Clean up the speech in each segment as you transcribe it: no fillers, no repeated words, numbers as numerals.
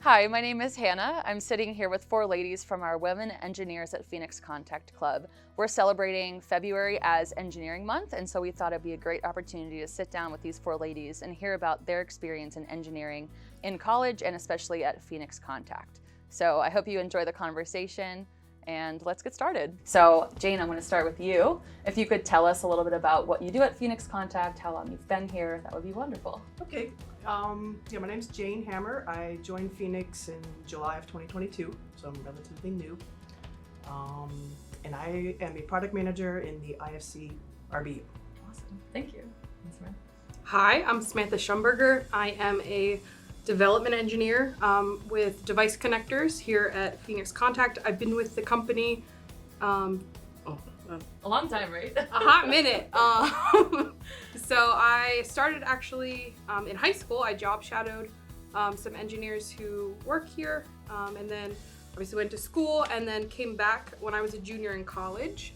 Hi, my name is Hannah. I'm sitting here with four ladies from our Women Engineers at Phoenix Contact Club. We're celebrating February as Engineering Month, and so we thought it'd be a great opportunity to sit down with these four ladies and hear about their experience in engineering in college and especially at Phoenix Contact. So I hope you enjoy the conversation, and let's get started. So Jane, I'm going to start with you. If you could tell us a little bit about what you do at Phoenix Contact, how long you've been here, that would be wonderful. Okay. My name's Jane Hammer. I joined Phoenix in July of 2022, so I'm relatively new. And I am a product manager in the IFC RBU. Awesome. Thank you. Hi, I'm Samantha Schumberger. I am a development engineer with device connectors here at Phoenix Contact. I've been with the company a long time, right? a hot minute. So I started actually in high school. I job shadowed some engineers who work here, and then obviously went to school and then came back when I was a junior in college,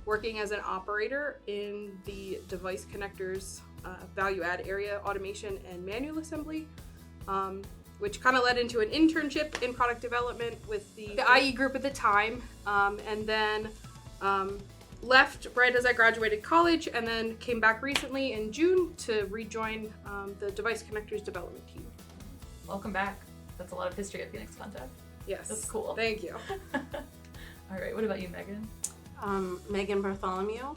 working as an operator in the device connectors value add area, automation and manual assembly, which kind of led into an internship in product development with the IE group at the time, and then left right as I graduated college, and then came back recently in June to rejoin the device connectors development team. Welcome back. That's a lot of history at Phoenix Contact. Yes. That's cool. Thank you. All right, what about you, Megan? Megan Bartholomew.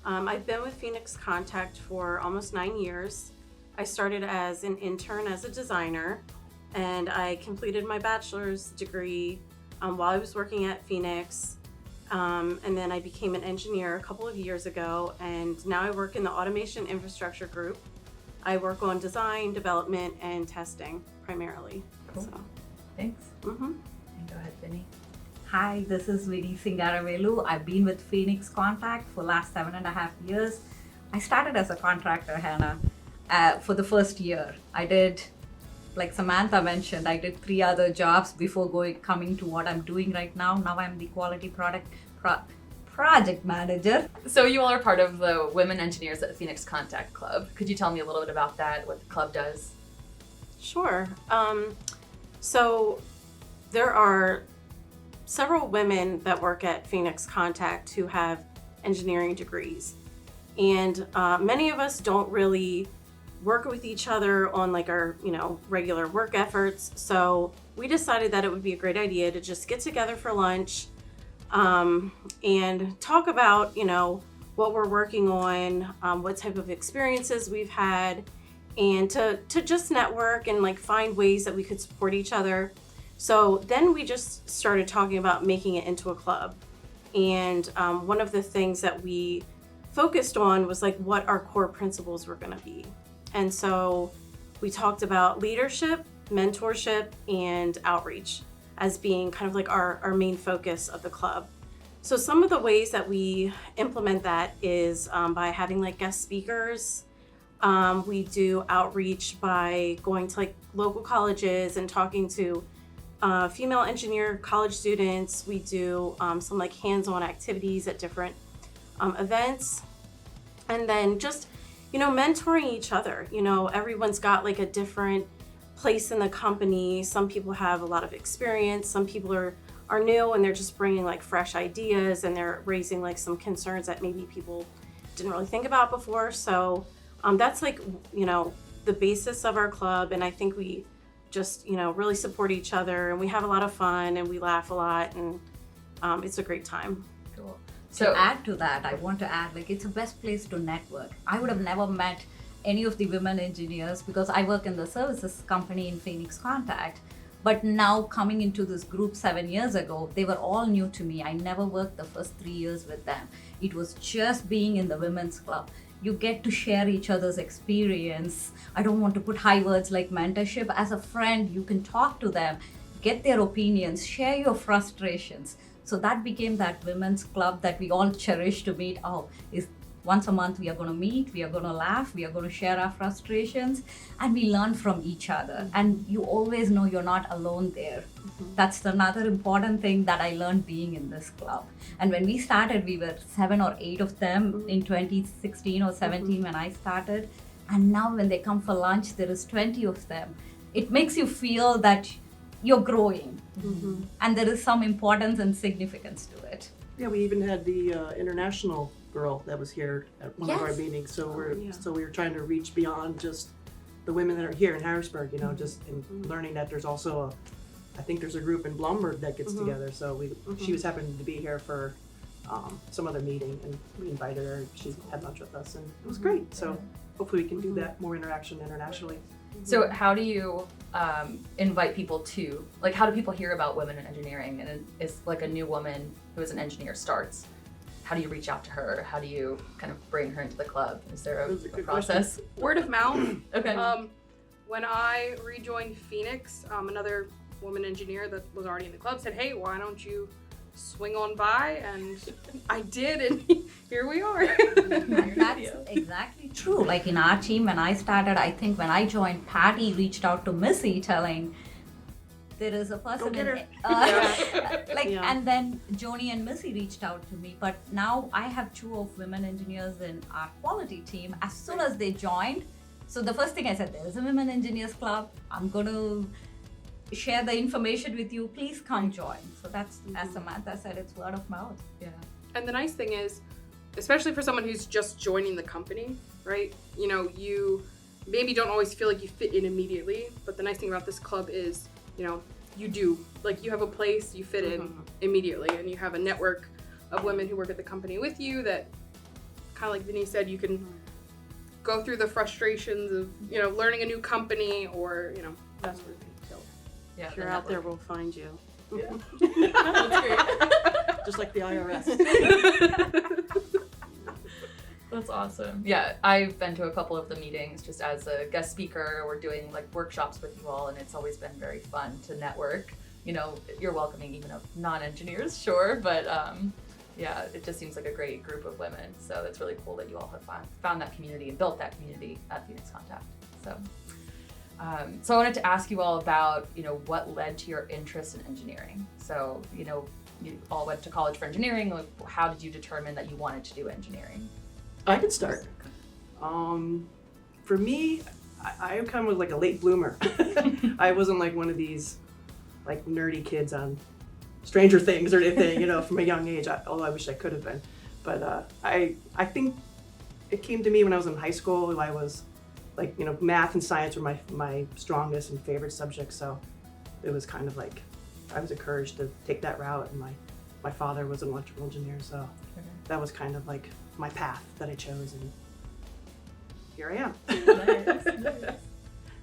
I've been with Phoenix Contact for almost 9 years. I started as an intern as a designer, and I completed my bachelor's degree while I was working at Phoenix. And then I became an engineer a couple of years ago, and now I work in the automation infrastructure group. I work on design, development, and testing primarily. Cool. So. Thanks. Mm-hmm. And go ahead, Vinny. Hi, this is VID Singaravelu. I've been with Phoenix Contact for the last 7.5 years. I started as a contractor, Hannah, for the first year. I did, like Samantha mentioned, I did 3 other jobs before coming to what I'm doing right now. Now I'm the quality project manager. So you all are part of the Women Engineers at Phoenix Contact Club. Could you tell me a little bit about that, what the club does? Sure. So there are several women that work at Phoenix Contact who have engineering degrees. And many of us don't really work with each other on like our, regular work efforts. So we decided that it would be a great idea to just get together for lunch and talk about, what we're working on, what type of experiences we've had, and to just network and like find ways that we could support each other. So then we just started talking about making it into a club. And one of the things that we focused on was like what our core principles were going to be. And so we talked about leadership, mentorship, and outreach as being kind of like our main focus of the club. So some of the ways that we implement that is by having like guest speakers. We do outreach by going to like local colleges and talking to female engineer college students. We do some like hands-on activities at different events. And then just, mentoring each other. Everyone's got like a different place in the company. Some people have a lot of experience. Some people are new and they're just bringing like fresh ideas, and they're raising like some concerns that maybe people didn't really think about before. So that's like, the basis of our club. And I think we just, really support each other, and we have a lot of fun and we laugh a lot, and it's a great time. Cool. To add to that, I want to add, it's the best place to network. I would have never met any of the women engineers because I work in the services company in Phoenix Contact. But now coming into this group 7 years ago, they were all new to me. I never worked the first 3 years with them. It was just being in the women's club. You get to share each other's experience. I don't want to put high words like mentorship. As a friend, you can talk to them, get their opinions, share your frustrations. So that became that women's club that we all cherish to meet. Once a month we are going to meet, we are going to laugh, we are going to share our frustrations, and we learn from each other. And you always know you're not alone there. Mm-hmm. That's another important thing that I learned being in this club. And when we started, we were 7 or 8 of them in 2016 or 17 when I started. And now when they come for lunch, there is 20 of them. it makes you feel that you're growing Mm-hmm. and there is some importance and significance to it. Yeah, we even had the international girl that was here at one of our Yes. meetings. So yeah. we were trying to reach beyond just the women that are here in Harrisburg. You know, just in learning that there's also I think there's a group in Blumberg that gets together. So she was happening to be here for some other meeting, and we invited her. She had lunch with us, and it was great. So hopefully we can do that more interaction internationally. So how do you invite people to, like, how do people hear about women in engineering? And it's like a new woman who is an engineer starts. How do you reach out to her? How do you kind of bring her into the club? Is there That was a a good process? Word of mouth. Okay. When I rejoined Phoenix, another woman engineer that was already in the club said, "Hey, why don't you swing on by?" And I did, and here we are. And that's exactly true. Like in our team, when I started, I think when I joined, Patty reached out to Missy telling, there is a person get in her. like, Yeah. and then Joni and Missy reached out to me. But now I have 2 of women engineers in our quality team. As soon as they joined, so the first thing I said, there's a women engineers club. I'm going to share the information with you. Please come join. So that's, as Samantha said, it's word of mouth. Yeah. And the nice thing is, especially for someone who's just joining the company, right? You know, you maybe don't always feel like you fit in immediately, but the nice thing about this club is, you know, you do. Like, you have a place, you fit in immediately, and you have a network of women who work at the company with you that, kind of like Vinny said, you can go through the frustrations of, you know, learning a new company or, you know, that sort of thing. So, Yeah. If you're out there, we'll find you. That's great. Just like the IRS. That's awesome. Yeah, I've been to a couple of the meetings just as a guest speaker. We're doing like workshops with you all, and it's always been very fun to network. You know, you're welcoming even of non-engineers, sure, but yeah, it just seems like a great group of women. So it's really cool that you all have found that community and built that community at Phoenix Contact. So, so I wanted to ask you all about, you know, what led to your interest in engineering. So, you know, you all went to college for engineering. Like, how did you determine that you wanted to do engineering? I could start. For me, I kind of was like a late bloomer. I wasn't like one of these like nerdy kids on Stranger Things or anything, you know, from a young age. Although I wish I could have been. But I think it came to me when I was in high school. I was like, you know, math and science were my strongest and favorite subjects. So it was kind of like I was encouraged to take that route. And my father was an electrical engineer, so that was kind of like my path that I chose, and here I am. Nice.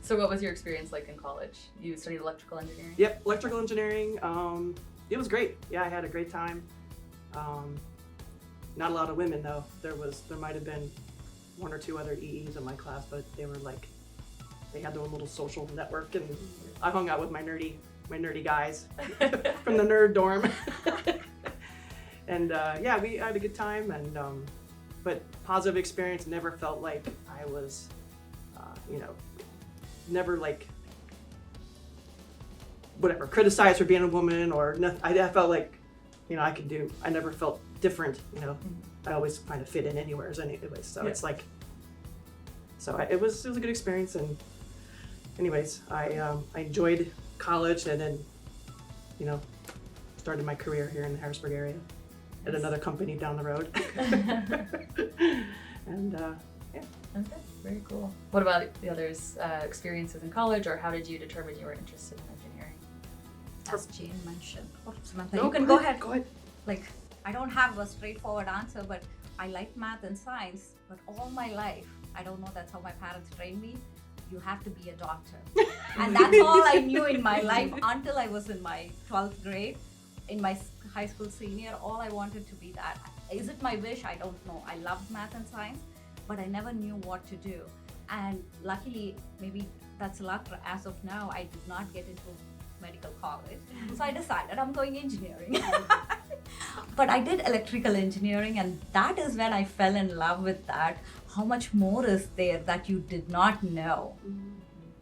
So what was your experience like in college? You studied electrical engineering? Yep, electrical engineering. It was great. Yeah, I had a great time. Not a lot of women though. There might have been 1 or 2 other EEs in my class, but they were like, they had their own little social network, and I hung out with my nerdy guys from the nerd dorm. And yeah, I had a good time, and but positive experience. Never felt like I was, you know, never like whatever criticized for being a woman or nothing. I felt like, you know, I never felt different. You know, I always kind of fit in anywhere, anyway. So it's like, it was a good experience. And anyways, I enjoyed college, and then, you know, started my career here in the Harrisburg area at another company down the road. And yeah. Okay, very cool. What about the others' experiences in college, or how did you determine you were interested in engineering? As Jane mentioned. Oh, Samantha, No, you can go ahead. Go ahead. Like, I don't have a straightforward answer, but I like math and science. But all my life, I don't know, that's how my parents trained me. You have to be a doctor. And that's all I knew in my life until I was in my 12th grade. In my high school senior, all I wanted to be that. Is it my wish? I don't know. I loved math and science, but I never knew what to do. And luckily, maybe that's luck, as of now, I did not get into medical college. So I decided I'm going engineering. But I did electrical engineering, and that is when I fell in love with that. How much more is there that you did not know?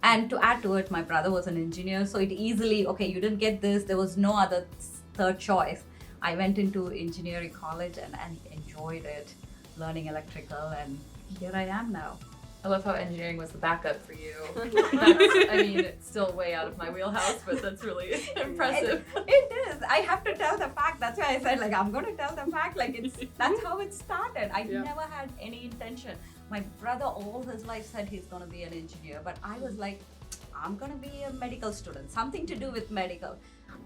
And to add to it, my brother was an engineer, so it easily, okay, you didn't get this, there was no other third choice. I went into engineering college and enjoyed it, learning electrical, and here I am now. I love how engineering was the backup for you. I mean, it's still way out of my wheelhouse, but that's really impressive. It is. I have to tell the fact. That's why I said, like, I'm going to tell the fact. Like, that's how it started. I never had any intention. My brother all his life said he's going to be an engineer, but I was like, I'm going to be a medical student, something to do with medical.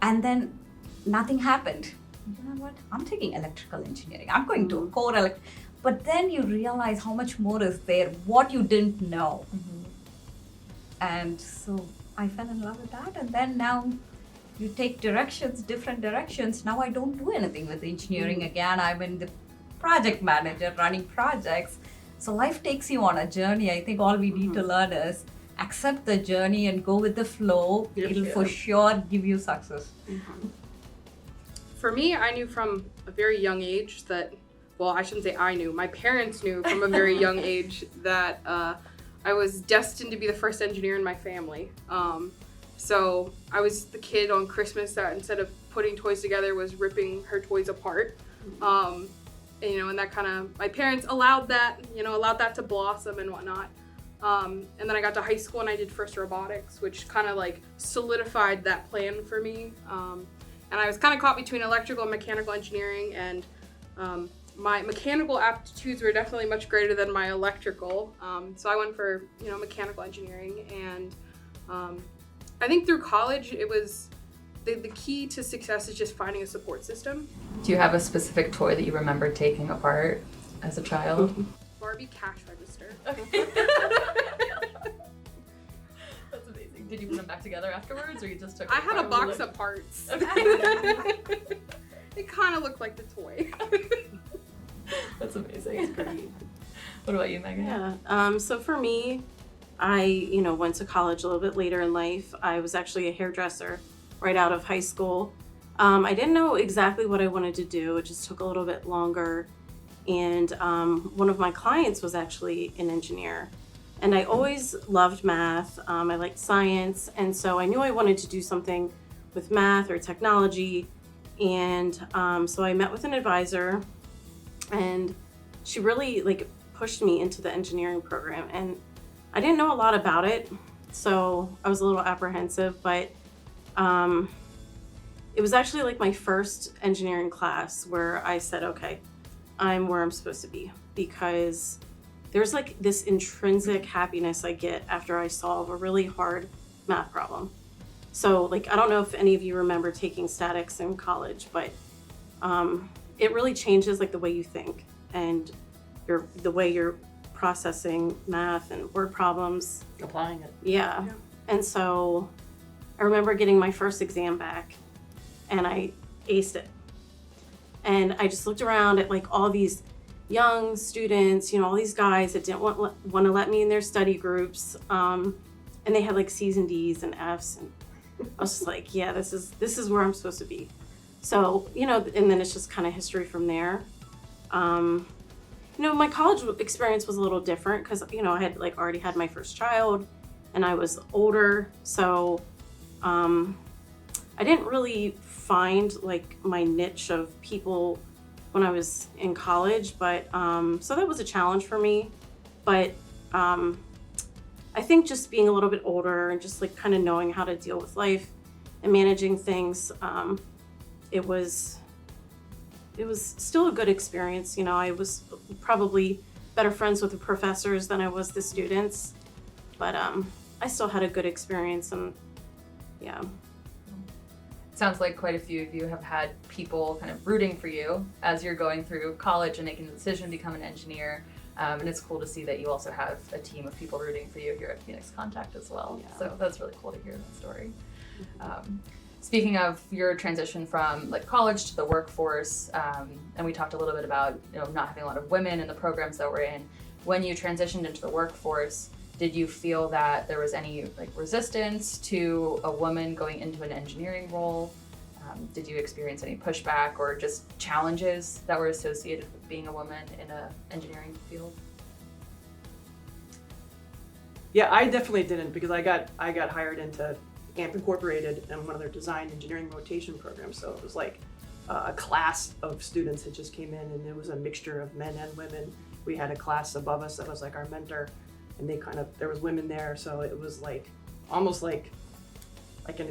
And then nothing happened. You know what? I'm taking electrical engineering. I'm going to core electrical. But then you realize how much more is there, what you didn't know. And so I fell in love with that. And then now you take different directions. Now I don't do anything with engineering again. I'm in the project manager running projects. So life takes you on a journey. I think all we need to learn is accept the journey and go with the flow. It'll for sure give you success. For me, I knew from a very young age that, well, I shouldn't say I knew, my parents knew from a very young age that I was destined to be the first engineer in my family. So I was the kid on Christmas that instead of putting toys together was ripping her toys apart. And, you know, and that kind of, my parents allowed that to blossom and whatnot. And then I got to high school and I did first robotics, which kind of like solidified that plan for me. And I was kind of caught between electrical and mechanical engineering, and my mechanical aptitudes were definitely much greater than my electrical. So I went for, you know, mechanical engineering, and I think through college it was the key to success is just finding a support system. Do you have a specific toy that you remember taking apart as a child? Barbie cash register. That's amazing. Did you put them back together afterwards, or you just took? I had a box of parts. It kind of looked like the toy. That's amazing. What about you, Megan? Yeah. So for me, I, you know, went to college a little bit later in life. I was actually a hairdresser right out of high school. I didn't know exactly what I wanted to do. It just took a little bit longer. And one of my clients was actually an engineer. And I always loved math. I liked science. And so I knew I wanted to do something with math or technology. And so I met with an advisor, and she really like pushed me into the engineering program. And I didn't know a lot about it, so I was a little apprehensive, but it was actually like my first engineering class where I said, okay, I'm where I'm supposed to be, because there's like this intrinsic happiness I get after I solve a really hard math problem. So like, I don't know if any of you remember taking statics in college, but it really changes like the way you think and the way you're processing math and word problems. Applying it. Yeah. And so I remember getting my first exam back and I aced it. And I just looked around at like all these young students, you know, all these guys that didn't want to let me in their study groups. And they had like C's and D's and F's, and I was just like, yeah, this is where I'm supposed to be. So, you know, and then it's just kind of history from there. You know, my college experience was a little different because, you know, I had like already had my first child and I was older. So I didn't really find like my niche of people when I was in college, but so that was a challenge for me. But I think just being a little bit older and just like kind of knowing how to deal with life and managing things, it was still a good experience. You know, I was probably better friends with the professors than I was the students, but I still had a good experience, and yeah. Sounds like quite a few of you have had people kind of rooting for you as you're going through college and making the decision to become an engineer. And it's cool to see that you also have a team of people rooting for you here at Phoenix Contact as well. Yeah. So that's really cool to hear that story. Speaking of your transition from like college to the workforce, and we talked a little bit about, you know, not having a lot of women in the programs that we're in. When you transitioned into the workforce, did you feel that there was any like resistance to a woman going into an engineering role? Did you experience any pushback or just challenges that were associated with being a woman in an engineering field? Yeah, I definitely didn't, because I got hired into AMP Incorporated and one of their design engineering rotation programs. So it was like a class of students that just came in, and it was a mixture of men and women. We had a class above us that was like our mentor. and there was women there, so it was like almost like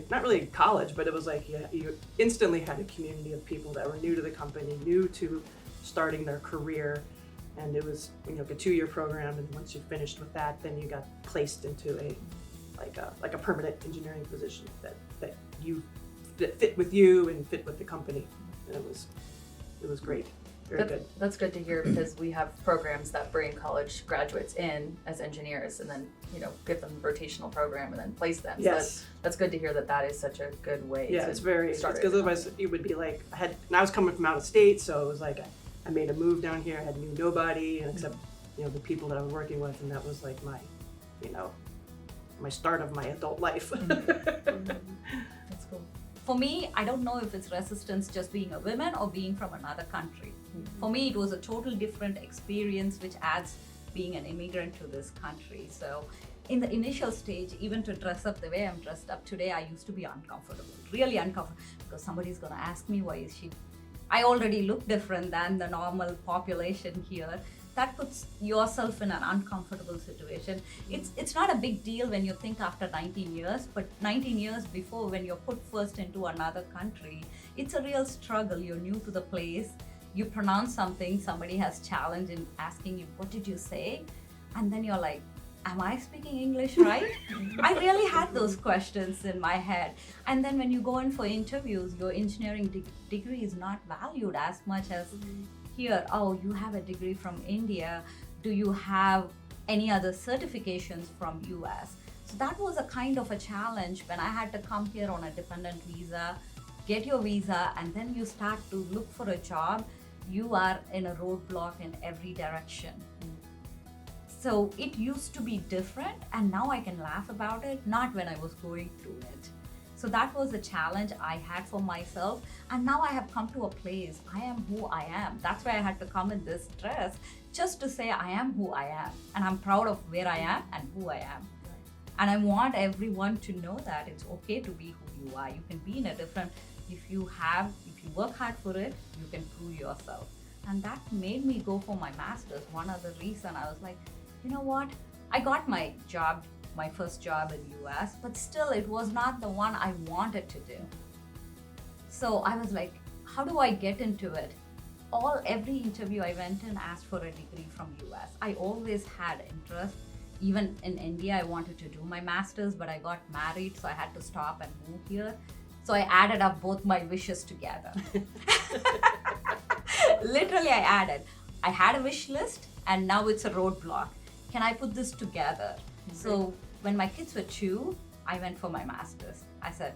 not really college, but it was like you instantly had a community of people that were new to the company, new to starting their career, and it was a 2-year program, and once you finished with that, then you got placed into a permanent engineering position that fit with you and fit with the company, and it was great. Very good. That's good to hear, because we have programs that bring college graduates in as engineers and then, give them a rotational program and then place them. Yes. So that's good to hear that is such a good way Yeah, to it's very, start because otherwise it would be like, and I was coming from out of state, so it was like, I made a move down here, I knew nobody, and except, the people that I was working with, and that was like my, my start of my adult life. That's cool. For me, I don't know if it's resistance just being a woman or being from another country. For me, it was a total different experience, which adds being an immigrant to this country. So in the initial stage, even to dress up the way I'm dressed up today, I used to be uncomfortable, really uncomfortable, because somebody's gonna ask me, why is she? I already look different than the normal population here. That puts yourself in an uncomfortable situation. It's not a big deal when you think after 19 years, but 19 years before, when you're put first into another country, it's a real struggle. You're new to the place, you pronounce something, somebody has challenged in asking you, what did you say? And then you're like, am I speaking English right? I really had those questions in my head. And then when you go in for interviews, your engineering degree is not valued as much as here. Oh, you have a degree from India. Do you have any other certifications from US? So that was a kind of a challenge when I had to come here on a dependent visa, get your visa, and then you start to look for a job. You are in a roadblock in every direction. So it used to be different, and now I can laugh about it, not when I was going through it. So that was a challenge I had for myself, and now I have come to a place, I am who I am. That's why I had to come in this dress, just to say I am who I am, and I'm proud of where I am and who I am. And I want everyone to know that it's okay to be who you are. You can be in a different, if you work hard for it, you can prove yourself. And that made me go for my master's. One other reason, I was like, you know what? I got my job, my first job in US, but still it was not the one I wanted to do. So I was like, how do I get into it? Every interview I went in asked for a degree from US. I always had interest. Even in India, I wanted to do my master's, but I got married, so I had to stop and move here. So I added up both my wishes together. Literally, I had a wish list, and now it's a roadblock. Can I put this together? So when my kids were 2, I went for my master's. I said,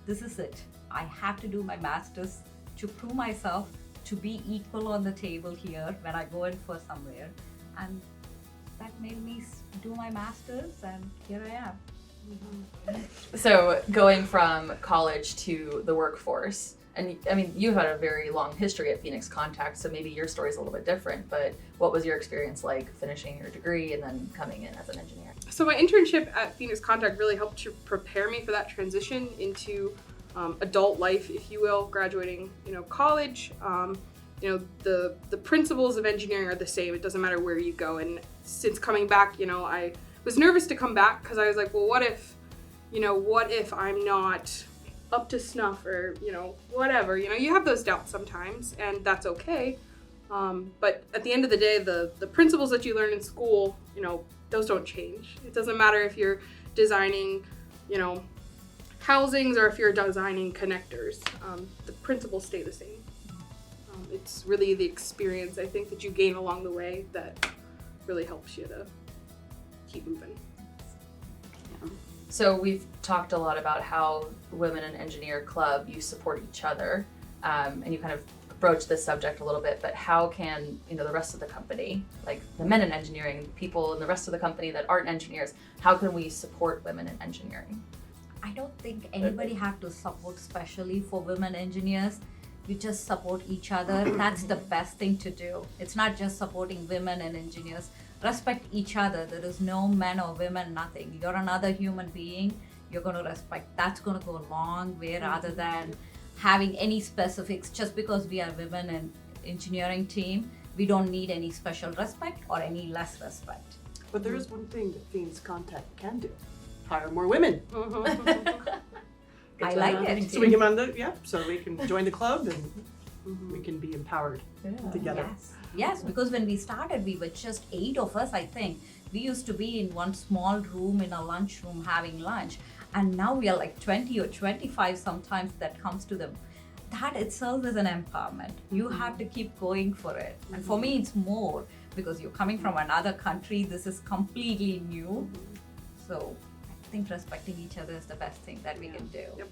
this is it. I have to do my master's to prove myself, to be equal on the table here when I go in for somewhere. And that made me do my master's, and here I am. So going from college to the workforce, and I mean, you've had a very long history at Phoenix Contact, so maybe your story is a little bit different, but what was your experience like finishing your degree and then coming in as an engineer? So my internship at Phoenix Contact really helped to prepare me for that transition into adult life, if you will, graduating, college. The principles of engineering are the same. It doesn't matter where you go. And since coming back, I was nervous to come back because I was like, well, what if I'm not up to snuff, or, whatever, you have those doubts sometimes, and that's okay. But at the end of the day, the principles that you learn in school, those don't change. It doesn't matter if you're designing, housings, or if you're designing connectors. The principles stay the same. It's really the experience, I think, that you gain along the way that really helps you to keep moving. Yeah. So we've talked a lot about how Women in Engineer Club, you support each other, and you kind of broached this subject a little bit, but how can, the rest of the company, like the men in engineering, people in the rest of the company that aren't engineers, how can we support women in engineering? I don't think anybody have to support specially for women engineers. You just support each other. That's the best thing to do. It's not just supporting women and engineers. Respect each other. There is no men or women, nothing. You're another human being. You're going to respect. That's going to go a long way, rather than having any specifics. Just because we are women in engineering team, we don't need any special respect or any less respect. But there is one thing that Phoenix Contact can do: hire more women. I like it. So we can so we can join the club and we can be empowered together. Yes, because when we started, we were just 8 of us, I think. We used to be in one small room in a lunchroom having lunch, and now we are like 20 or 25 sometimes that comes to them. That itself is an empowerment. You have to keep going for it. And for me, it's more because you're coming from another country. This is completely new. So I think respecting each other is the best thing that we can do. Yep.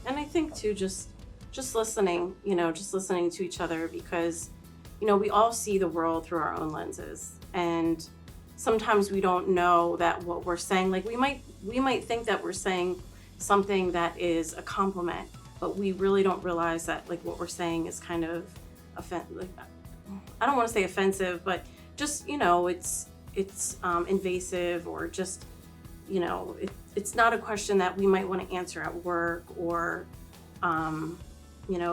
And I think too, just listening, just listening to each other, because, we all see the world through our own lenses, and sometimes we don't know that what we're saying, like we might think that we're saying something that is a compliment, but we really don't realize that like what we're saying is kind of I don't want to say offensive, but just, it's invasive, or just, it's not a question that we might want to answer at work, or,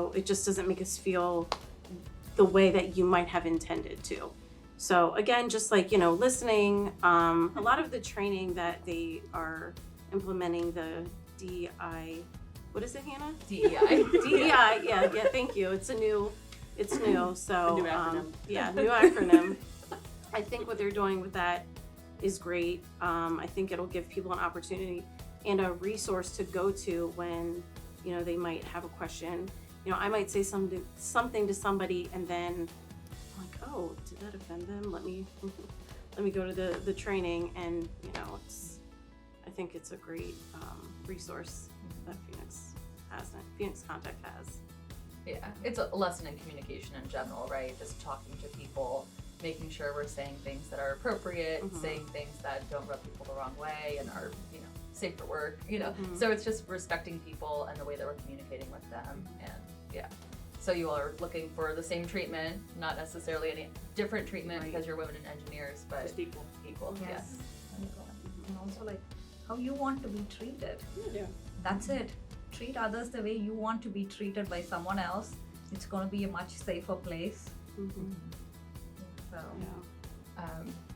it just doesn't make us feel the way that you might have intended to. So again, just like, listening, a lot of the training that they are implementing, the DEI, what is it, Hannah? DEI. DEI, yeah, thank you. It's new, so. A new acronym. New acronym. I think what they're doing with that is great. I think it'll give people an opportunity and a resource to go to when, they might have a question. I might say something to somebody, and then I'm like, oh, did that offend them? Let me go to the training, and I think it's a great resource that Phoenix Contact has. Yeah, it's a lesson in communication in general, right? Just talking to people, making sure we're saying things that are appropriate, saying things that don't rub people the wrong way and are, safe for work, So it's just respecting people and the way that we're communicating with them, and so you are looking for the same treatment, not necessarily any different treatment because you're women and engineers, but Just equal. Yes. And also like how you want to be treated. Yeah. That's it. Treat others the way you want to be treated by someone else. It's going to be a much safer place. So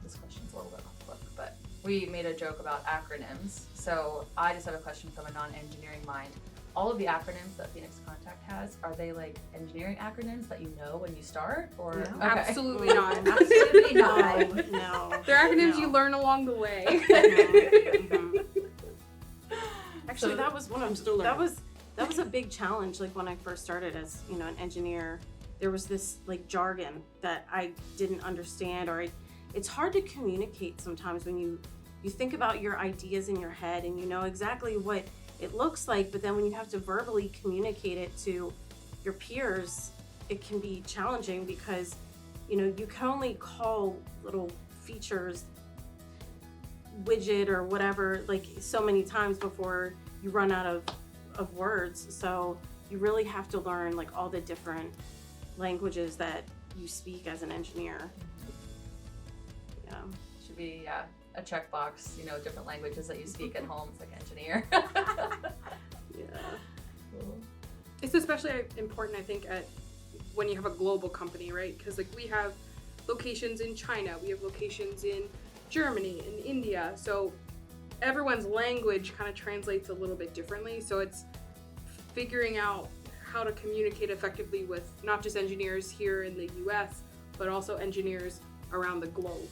This question's a little bit off the book, but we made a joke about acronyms. So I just have a question from a non-engineering mind. All of the acronyms that Phoenix Contact has, are they like engineering acronyms that you know when you start, or No. Okay. Absolutely not. absolutely not. No. They're acronyms No. you learn along the way. Actually, So- that was one I'm of still learning. that was a big challenge. Like when I first started as an engineer, there was this like jargon that I didn't understand, or it's hard to communicate sometimes when you think about your ideas in your head and you know exactly what it looks like, but then when you have to verbally communicate it to your peers, it can be challenging because you can only call little features widget or whatever like so many times before you run out of words. So you really have to learn like all the different languages that you speak as an engineer. Should be a checkbox, different languages that you speak at home. It's like engineer. It's especially important, I think, when you have a global company, right? Because like we have locations in China, we have locations in Germany, in India, so everyone's language kind of translates a little bit differently. So it's figuring out how to communicate effectively with not just engineers here in the US, but also engineers around the globe.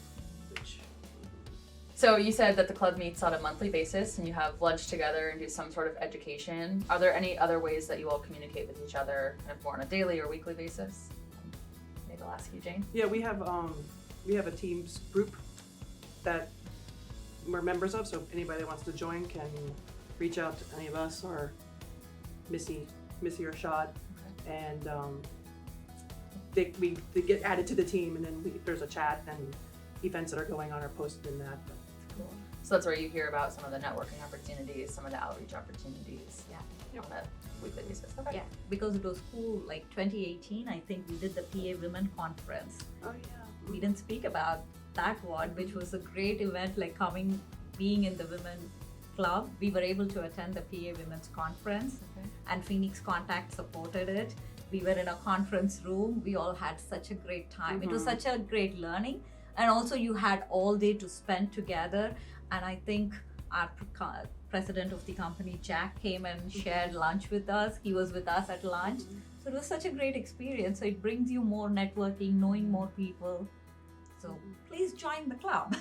So you said that the club meets on a monthly basis and you have lunch together and do some sort of education. Are there any other ways that you all communicate with each other kind of more on a daily or weekly basis? Maybe I'll ask you, Jane. Yeah, we have a Teams group that we're members of, so if anybody that wants to join can reach out to any of us or Missy or Shad, and they get added to the team, and then if there's a chat and events that are going on are posted in that. Cool. So that's where you hear about some of the networking opportunities, some of the outreach opportunities. Yeah. On a weekly basis. Okay. Yeah, because it was cool. Like 2018, I think we did the PA Women Conference. Oh yeah. We didn't speak about that one, which was a great event. Like being in the women club, we were able to attend the PA Women's Conference, and Phoenix Contact supported it. We were in a conference room. We all had such a great time. It was such a great learning. and also you had all day to spend together. And I think our president of the company, Jack, came and shared lunch with us. He was with us at lunch. So it was such a great experience. So it brings you more networking, knowing more people. So please join the club.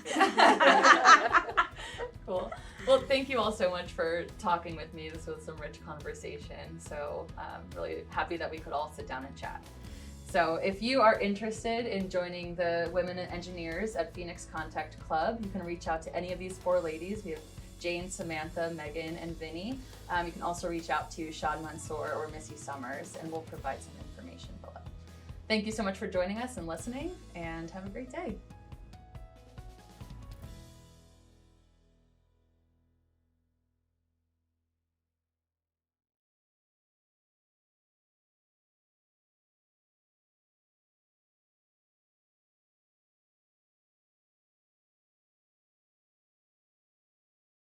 Cool. Well, thank you all so much for talking with me. This was some rich conversation. So I'm really happy that we could all sit down and chat. So if you are interested in joining the Women Engineers at Phoenix Contact Club, you can reach out to any of these four ladies. We have Jane, Samantha, Megan, and Vinny. You can also reach out to Shad Mansour or Missy Summers, and we'll provide some information below. Thank you so much for joining us and listening, and have a great day.